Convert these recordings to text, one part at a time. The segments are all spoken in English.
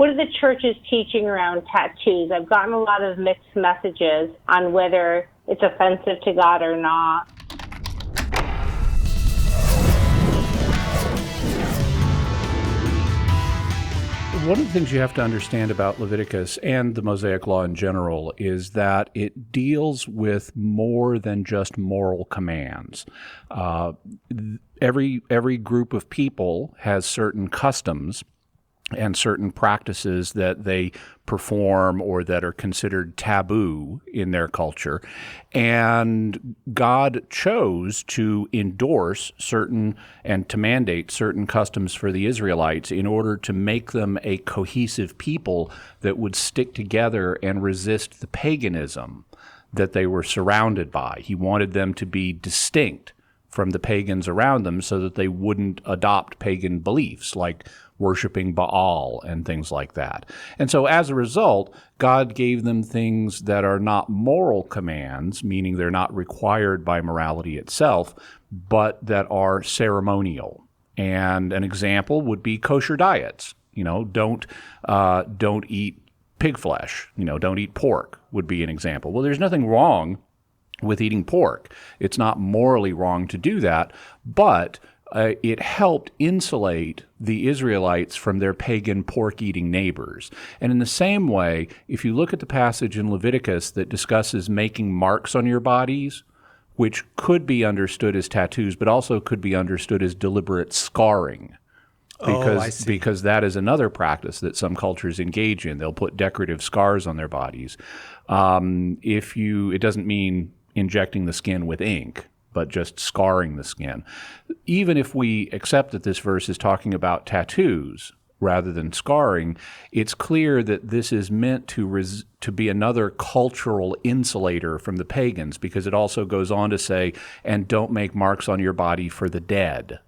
what are the church's teaching around tattoos? I've gotten a lot of mixed messages on whether it's offensive to God or not. One of the things you have to understand about Leviticus and the Mosaic Law in general is that it deals with more than just moral commands. Every group of people has certain customs and certain practices that they perform or that are considered taboo in their culture. And God chose to endorse certain and to mandate certain customs for the Israelites in order to make them a cohesive people that would stick together and resist the paganism that they were surrounded by. He wanted them to be distinct from the pagans around them so that they wouldn't adopt pagan beliefs like worshiping Baal and things like that. And so as a result, God gave them things that are not moral commands, meaning they're not required by morality itself, but that are ceremonial. And an example would be kosher diets. Don't eat pig flesh. Don't eat pork would be an example. Well, there's nothing wrong with eating pork. It's not morally wrong to do that, but it helped insulate the Israelites from their pagan pork-eating neighbors. And in the same way, if you look at the passage in Leviticus that discusses making marks on your bodies, which could be understood as tattoos, but also could be understood as deliberate scarring, because that is another practice that some cultures engage in. They'll put decorative scars on their bodies. It doesn't mean injecting the skin with ink, but just scarring the skin. Even if we accept that this verse is talking about tattoos rather than scarring, it's clear that this is meant to be another cultural insulator from the pagans, because it also goes on to say, and don't make marks on your body for the dead,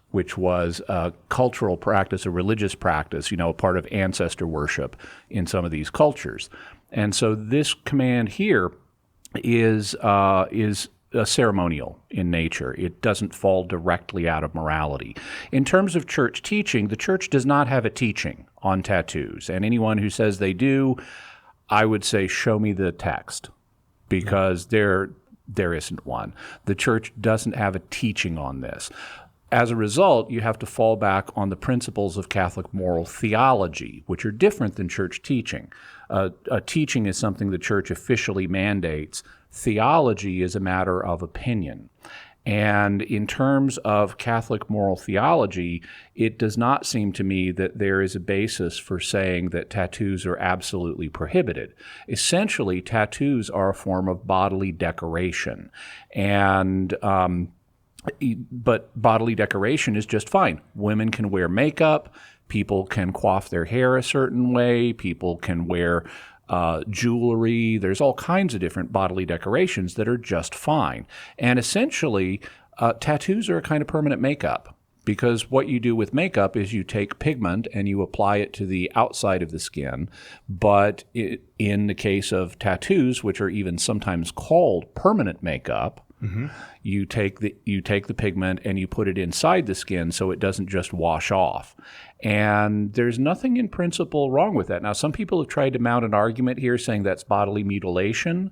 which was a cultural practice, a religious practice, a part of ancestor worship in some of these cultures. And so this command here is ceremonial in nature. It doesn't fall directly out of morality. In terms of church teaching, the church does not have a teaching on tattoos. And anyone who says they do, I would say, show me the text, because there isn't one. The church doesn't have a teaching on this. As a result, you have to fall back on the principles of Catholic moral theology, which are different than church teaching. A teaching is something the church officially mandates. Theology is a matter of opinion. And in terms of Catholic moral theology, it does not seem to me that there is a basis for saying that tattoos are absolutely prohibited. Essentially, tattoos are a form of bodily decoration. But bodily decoration is just fine. Women can wear makeup. People can coif their hair a certain way. People can wear jewelry. There's all kinds of different bodily decorations that are just fine. And essentially, tattoos are a kind of permanent makeup, because what you do with makeup is you take pigment and you apply it to the outside of the skin. But in the case of tattoos, which are even sometimes called permanent makeup, mm-hmm. you take the pigment and you put it inside the skin so it doesn't just wash off. And there's nothing in principle wrong with that. Now, some people have tried to mount an argument here saying that's bodily mutilation,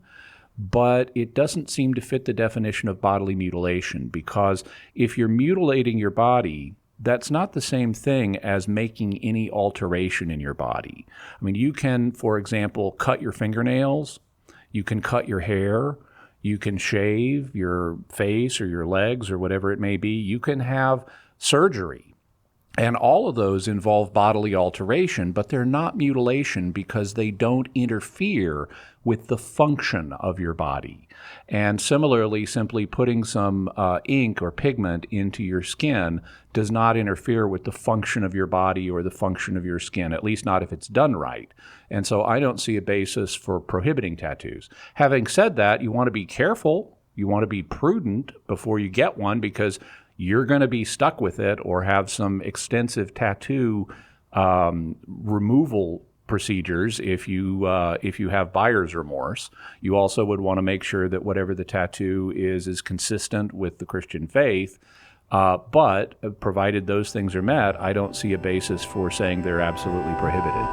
but it doesn't seem to fit the definition of bodily mutilation, because if you're mutilating your body, that's not the same thing as making any alteration in your body. I mean, you can, for example, cut your fingernails, you can cut your hair, you can shave your face or your legs or whatever it may be. You can have surgery. And all of those involve bodily alteration, but they're not mutilation because they don't interfere with the function of your body. And similarly, simply putting some ink or pigment into your skin does not interfere with the function of your body or the function of your skin, at least not if it's done right. And so I don't see a basis for prohibiting tattoos. Having said that, you want to be careful. You want to be prudent before you get one, because you're going to be stuck with it or have some extensive tattoo removal procedures if you have buyer's remorse. You also would want to make sure that whatever the tattoo is consistent with the Christian faith. But provided those things are met, I don't see a basis for saying they're absolutely prohibited.